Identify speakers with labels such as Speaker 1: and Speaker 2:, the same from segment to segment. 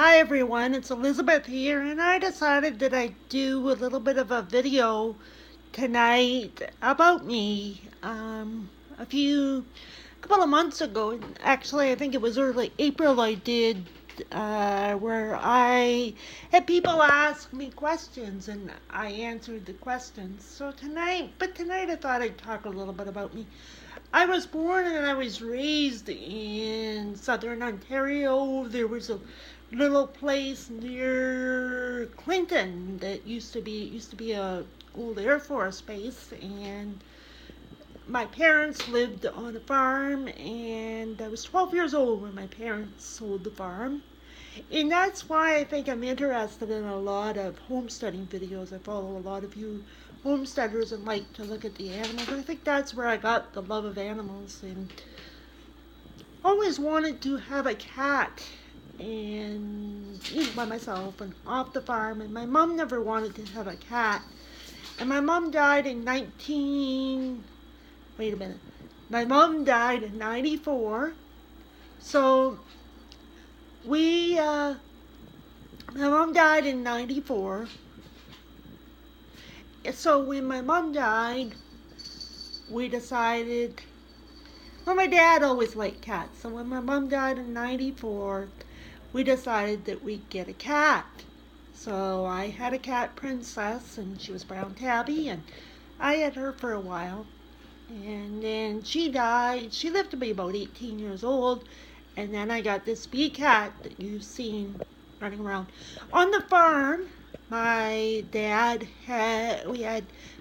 Speaker 1: Hi everyone, it's Elizabeth here, and I decided that I'd do a little bit of a video tonight about me. Couple of months ago, actually, I think it was early April, I did where I had people ask me questions and I answered the questions. Tonight I thought I'd talk a little bit about me. I was born and I was raised in southern Ontario. There was a little place near Clinton that used to be a old Air Force base, and my parents lived on a farm, and I was 12 years old when my parents sold the farm. And that's why I think I'm interested in a lot of homesteading videos. I follow a lot of you homesteaders and like to look at the animals. I think that's where I got the love of animals, and always wanted to have a cat and by myself and off the farm. And my mom never wanted to have a cat. And my mom died in 19. Wait a minute. My mom died in 94. So my mom died in 94. So when my mom died, we decided, well, my dad always liked cats. So when my mom died in 94, we decided that we'd get a cat. So I had a cat, Princess, and she was brown tabby, and I had her for a while. And then she died. She lived to be about 18 years old. And then I got this bee cat that you've seen running around. On the farm, we had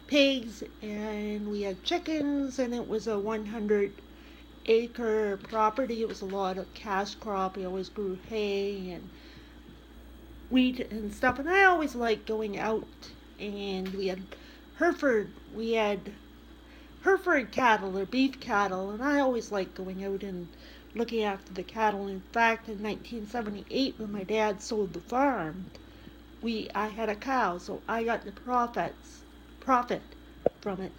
Speaker 1: pigs and we had chickens, and it was a 100-acre property. It was a lot of cash crop. We always grew hay and wheat and stuff. And I always liked going out, and we had Hereford cattle or beef cattle, and I always liked going out and looking after the cattle. In fact, in 1978, when my dad sold the farm, I had a cow, so I got the profit from it.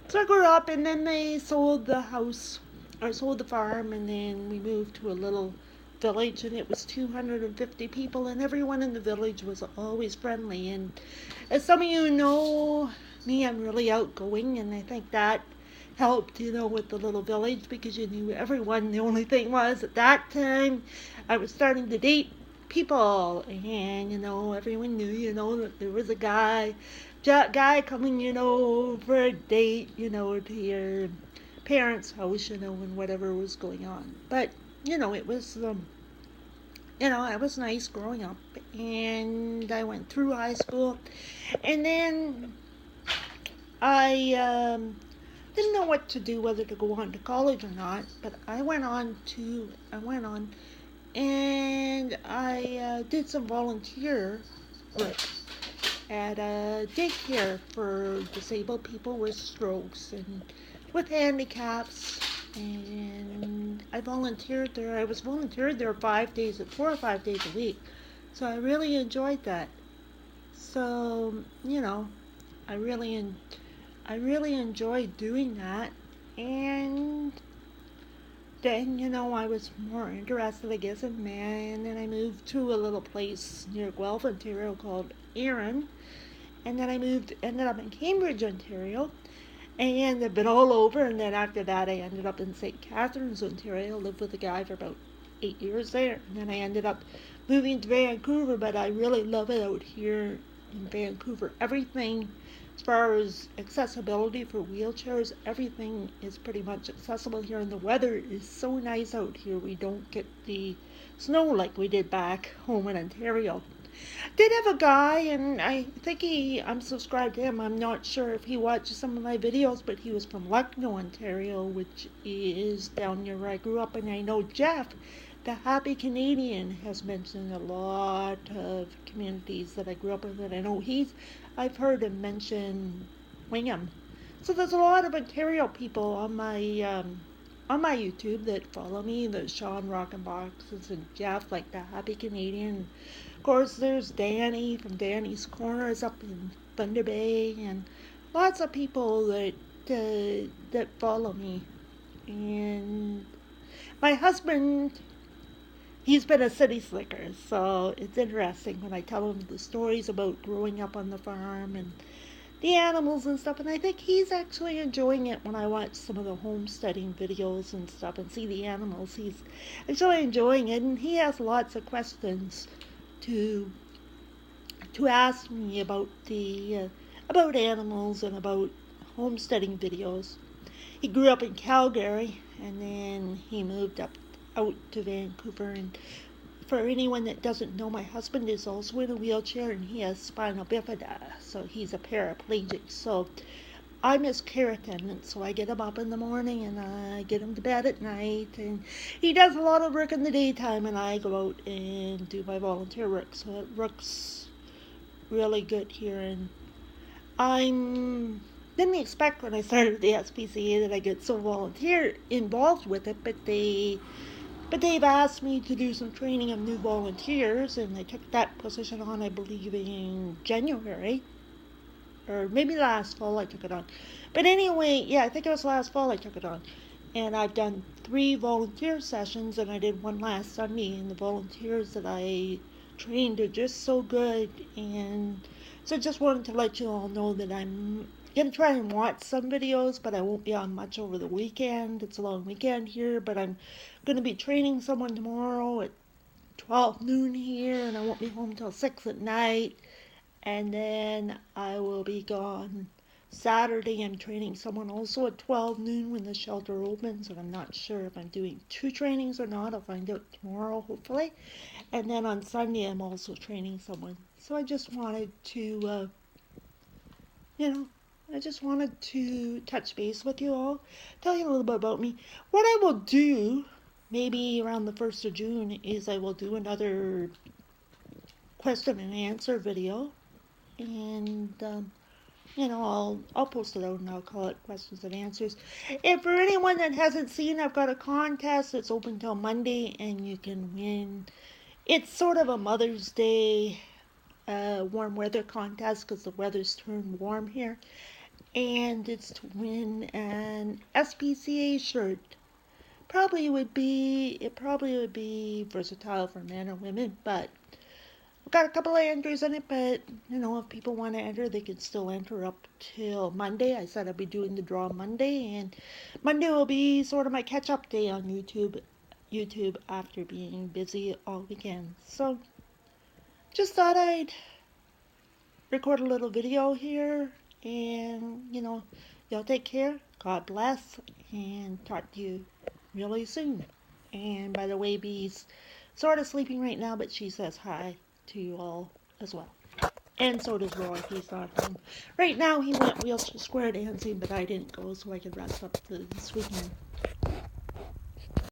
Speaker 1: So I grew up, and then they sold the house, or sold the farm, and then we moved to a little village, and it was 250 people, and everyone in the village was always friendly. And as some of you know me, I'm really outgoing, and I think that helped, with the little village, because you knew everyone. The only thing was, at that time, I was starting to date people, and everyone knew, that there was a guy coming, for a date, to your parents' house, and whatever was going on. But it was it was nice growing up, and I went through high school, and then I didn't know what to do, whether to go on to college or not. But I went on, and I did some volunteer work at a daycare for disabled people with strokes and with handicaps. And I volunteered there. I was volunteered there 4 or 5 days a week. So I really enjoyed that. So, I really enjoyed doing that. And then, I was more interested, I guess, in man. And then I moved to a little place near Guelph, Ontario called Erin. And then ended up in Cambridge, Ontario. And I've been all over. And then after that, I ended up in St. Catharines, Ontario. Lived with a guy for about 8 years there. And then I ended up moving to Vancouver. But I really love it out here in Vancouver. Everything, as far as accessibility for wheelchairs, everything is pretty much accessible here. And the weather is so nice out here. We don't get the snow like we did back home in Ontario. Did have a guy, and I think I'm subscribed to him. I'm not sure if he watches some of my videos, but he was from Lucknow, Ontario, which is down near where I grew up. And I know Jeff, the Happy Canadian, has mentioned a lot of communities that I grew up with, and I know I've heard him mention Wingham. So there's a lot of Ontario people on my YouTube that follow me. There's Sean Rockin' Boxes and Jeff, like the Happy Canadian. Of course, there's Danny from Danny's Corners up in Thunder Bay, and lots of people that follow me. And my husband he's been a city slicker, so it's interesting when I tell him the stories about growing up on the farm and the animals and stuff. And I think he's actually enjoying it when I watch some of the homesteading videos and stuff and see the animals. He's actually enjoying it, and he has lots of questions to ask me about the about animals and about homesteading videos. He grew up in Calgary, and then he moved up out to Vancouver. And for anyone that doesn't know, my husband is also in a wheelchair, and he has spinal bifida, so he's a paraplegic. So I'm his care attendant, so I get him up in the morning and I get him to bed at night, and he does a lot of work in the daytime, and I go out and do my volunteer work. So it works really good here, and I'm didn't expect when I started the SPCA that I get so volunteer involved with it, but they've asked me to do some training of new volunteers, and I took that position on, I believe, in January, or maybe last fall I took it on. But anyway, yeah, I think it was last fall I took it on. And I've done 3 volunteer sessions, and I did one last Sunday, and the volunteers that I trained are just so good. And so I just wanted to let you all know that I'm going to try and watch some videos, but I won't be on much over the weekend. It's a long weekend here, but I'm going to be training someone tomorrow at 12 noon here, and I won't be home till 6 at night. And then I will be gone Saturday. I'm training someone also at 12 noon when the shelter opens, and I'm not sure if I'm doing 2 trainings or not. I'll find out tomorrow, hopefully. And then on Sunday, I'm also training someone. So I just wanted to, I just wanted to touch base with you all, tell you a little bit about me. What I will do, maybe around the 1st of June, is I will do another question and answer video. And, I'll post it out and I'll call it questions and answers. And for anyone that hasn't seen, I've got a contest that's open till Monday, and you can win. It's sort of a Mother's Day warm weather contest because the weather's turned warm here. And it's to win an SPCA shirt. It probably would be versatile for men or women, but I've got a couple of entries in it. But if people want to enter, they can still enter up till Monday. I said I'd be doing the draw Monday, and Monday will be sort of my catch-up day on YouTube after being busy all weekend. So just thought I'd record a little video here, and y'all take care, God bless, and talk to you really soon. And by the way, Bee's sort of sleeping right now, but she says hi to you all as well. And so does Roy. He's not home right now. He went wheelchair square dancing, but I didn't go so I could rest up this weekend.